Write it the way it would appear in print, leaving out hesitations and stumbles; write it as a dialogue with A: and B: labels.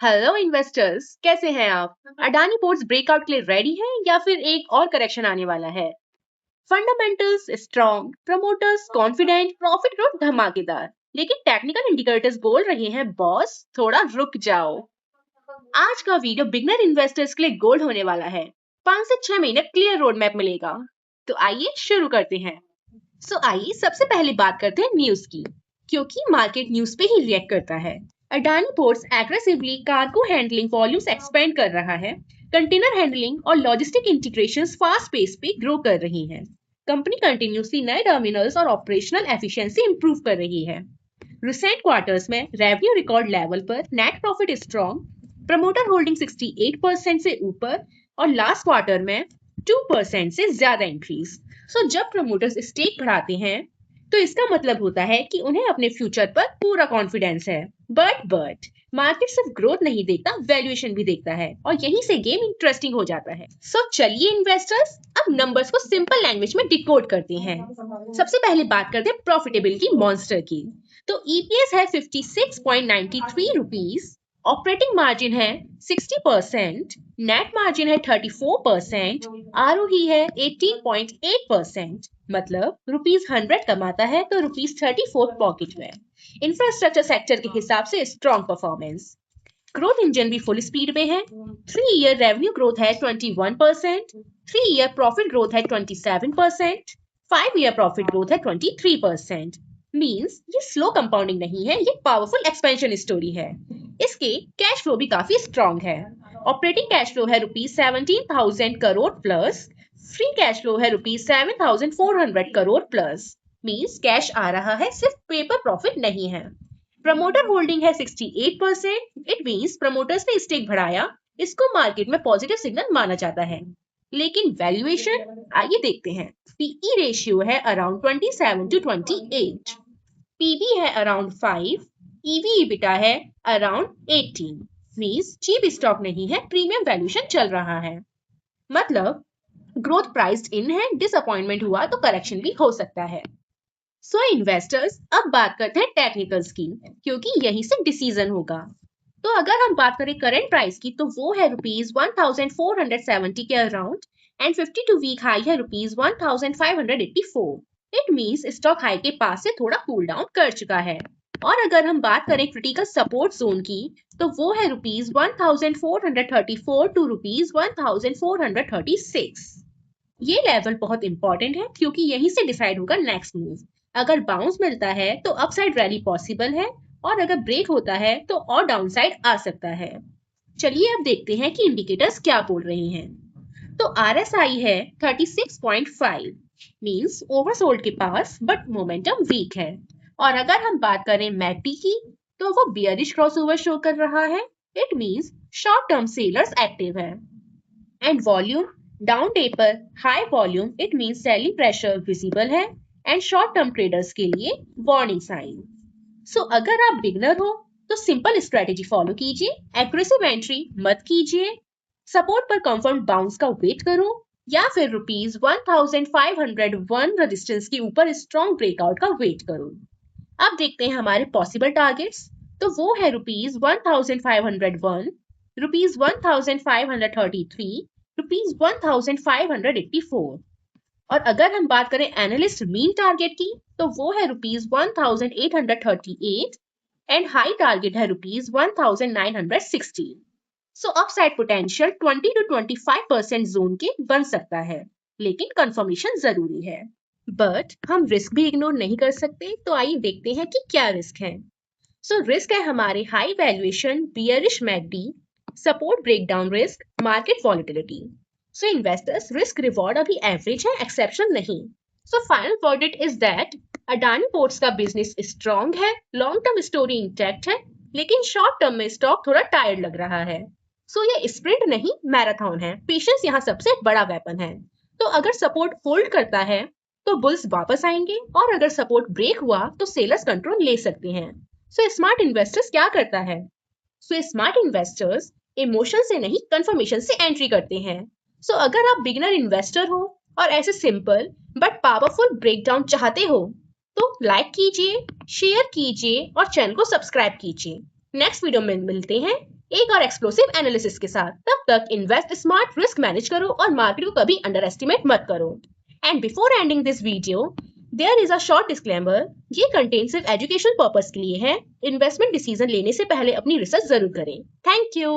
A: Hello investors, कैसे हैं आप? अडानी पोर्ट्स ब्रेकआउट के लिए रेडी है या फिर एक और करेक्शन आने वाला है? Fundamentals strong, promoters confident, profit growth धमाकेदार, लेकिन टेक्निकल इंडिकेटर्स बोल रहे हैं बॉस थोड़ा रुक जाओ। आज का वीडियो बिगनर इन्वेस्टर्स के लिए गोल्ड होने वाला है। 5 से 6 महीने क्लियर रोड मैप मिलेगा। तो आइए शुरू करते हैं। आइए सबसे पहले बात करते हैं न्यूज की, क्योंकि मार्केट न्यूज पे ही रिएक्ट करता है। Adani ports aggressively cargo handling volumes expand कर रहा है। कंटेनर हैंडलिंग और लॉजिस्टिक इंटीग्रेशंस फास्ट पेस पे ग्रो कर रही है। कंपनी कंटिन्यूसली नए टर्मिनल्स और ऑपरेशनल एफिशिएंसी इंप्रूव कर रही है। रिसेंट क्वार्टर्स में रेवेन्यू रिकॉर्ड लेवल पर, net profit strong, promoter holding 68% से ऊपर और लास्ट क्वार्टर में 2% से ज्यादा इंक्रीज। जब प्रमोटर्स स्टेक बढ़ाते हैं तो इसका मतलब होता है कि उन्हें अपने फ्यूचर पर पूरा कॉन्फिडेंस है। बट मार्केट सिर्फ ग्रोथ नहीं देखता, वैल्यूएशन भी देखता है और यहीं से गेम इंटरेस्टिंग हो जाता है। चलिए इन्वेस्टर्स, अब नंबर्स को सिंपल लैंग्वेज में डिकोड करते हैं। सबसे पहले बात करते हैं प्रॉफिटेबिलिटी मॉन्स्टर की। तो ईपीएस है 56.93 रुपीस, ऑपरेटिंग मार्जिन है 60%, नेट मार्जिन है 34%, आरओई है 18.8%। मतलब ₹100 कमाता है तो ₹34 पॉकेट में। इंफ्रास्ट्रक्चर सेक्टर के हिसाब से स्ट्रॉन्ग परफॉर्मेंस। ग्रोथ इंजन भी फुल स्पीड में है। 3 ईयर रेवेन्यू ग्रोथ है 21%, 3 ईयर प्रॉफिट ग्रोथ है 27%, 5 ईयर प्रॉफिट ग्रोथ है 23%। मींस ये स्लो कंपाउंडिंग नहीं है, ये पावरफुल एक्सपेंशन स्टोरी है। इसके कैश फ्लो भी काफी स्ट्रॉन्ग है। ऑपरेटिंग कैश फ्लो है ₹17,000 crore plus, free cash flow है ₹7,400 करोड़ प्लस। मींस कैश आ रहा है, सिर्फ पेपर प्रॉफिट नहीं है। प्रमोटर होल्डिंग है 68%। इट मींस प्रमोटर्स ने स्टेक बढ़ाया, इसको मार्केट में पॉजिटिव सिग्नल माना जाता है। लेकिन वैल्यूएशन आइए देखते हैं। पीई रेशियो है अराउंड 27 to 28, पीबी है अराउंड 5, ईवी इबिटा है अराउंड 18। मींस चीप स्टॉक नहीं है, प्रीमियम वैल्यूएशन चल रहा है। मतलब ग्रोथ प्राइस्ड इन है, डिसअपॉइंटमेंट हुआ तो करेक्शन भी हो सकता है। इन्वेस्टर्स, अब बात करते हैं टेक्निकल्स की, क्योंकि यहीं से डिसीजन होगा। तो अगर हम बात करें करंट प्राइस की, तो वो है ₹1470 के अराउंड एंड 52 वीक हाई है ₹1584। इट मींस स्टॉक हाई के पास से थोड़ा कूल डाउन कर चुका है। और अगर हम बात करें क्रिटिकल सपोर्ट जोन की, तो वो है ₹1434 टू ₹1436। ये लेवल बहुत इंपॉर्टेंट है, क्योंकि यहीं से डिसाइड होगा नेक्स्ट मूव। अगर बाउंस मिलता है तो अपसाइड रैली पॉसिबल है, और अगर ब्रेक होता है तो और डाउनसाइड आ सकता है। चलिए अब देखते हैं कि इंडिकेटर्स क्या बोल रहे हैं। तो आरएसआई है 36.5, मींस ओवरसोल्ड के पास, बट मोमेंटम वीक है। और अगर हम बात करें मैकडी की, तो वो बियरिश क्रॉसओवर शो कर रहा है। It means short term sellers active है। And volume down taper high volume, it means selling pressure visible है एंड शॉर्ट टर्म ट्रेडर्स के लिए वार्निंग साइन। अगर आप बिगनर हो तो सिंपल स्ट्रेटेजी फॉलो कीजिए, एग्रेसिव एंट्री मत कीजिए, सपोर्ट पर कंफर्म बाउंस का वेट करो, या फिर ₹1501 रेजिस्टेंस के ऊपर स्ट्रॉन्ग ब्रेकआउट का वेट करो। अब देखते हैं हमारे पॉसिबल टारगेट्स। तो वो है ₹1501, ₹1533, ₹1584। और अगर हम बात करें एनालिस्ट मीन टारगेट की, तो वो है ₹1838 एंड हाई टारगेट है ₹1960। अपसाइड पोटेंशियल 20 to 25% जोन के बन सकता है, लेकिन कंफर्मेशन जरूरी है। बट हम रिस्क भी इग्नोर नहीं कर सकते, तो आइए देखते हैं कि क्या रिस्क है। रिस्क है हमारे high valuation, bearish McD, support breakdown risk, market volatility. Investors, risk reward अभी एवरेज है, एक्सेप्शन नहीं। Final verdict is that Adani ports का बिजनेस स्ट्रॉन्ग है, लॉन्ग टर्म स्टोरी इंटैक्ट है, लेकिन शॉर्ट टर्म में स्टॉक थोड़ा टायर्ड लग रहा है। ये स्प्रिंट नहीं, मैराथन है। पेशेंस यहाँ सबसे बड़ा वेपन है। तो अगर सपोर्ट होल्ड करता है तो बुल्स वापस आएंगे, और अगर सपोर्ट ब्रेक हुआ तो सेलर्स कंट्रोल ले सकते हैं। स्मार्ट इन्वेस्टर्स क्या करता है? स्मार्ट इन्वेस्टर्स इमोशन से नहीं, कंफर्मेशन से एंट्री करते हैं। अगर आप बिगिनर इन्वेस्टर हो और ऐसे सिंपल बट पावरफुल ब्रेकडाउन चाहते हो, तो लाइक कीजिए, शेयर कीजिए और चैनल को सब्सक्राइब कीजिए। नेक्स्ट वीडियो में मिलते हैं। एक और एक्सप्लोसिव एनालिसिस के साथ। तब तक इन्वेस्ट स्मार्ट, रिस्क मैनेज करो और मार्केट को कभी अंडर एस्टिमेट मत करो। And before ending this video, there is a short disclaimer. ये कंटेंट सिर्फ एजुकेशन पर्पस के लिए है। इन्वेस्टमेंट डिसीजन लेने से पहले अपनी रिसर्च जरूर करें। Thank you.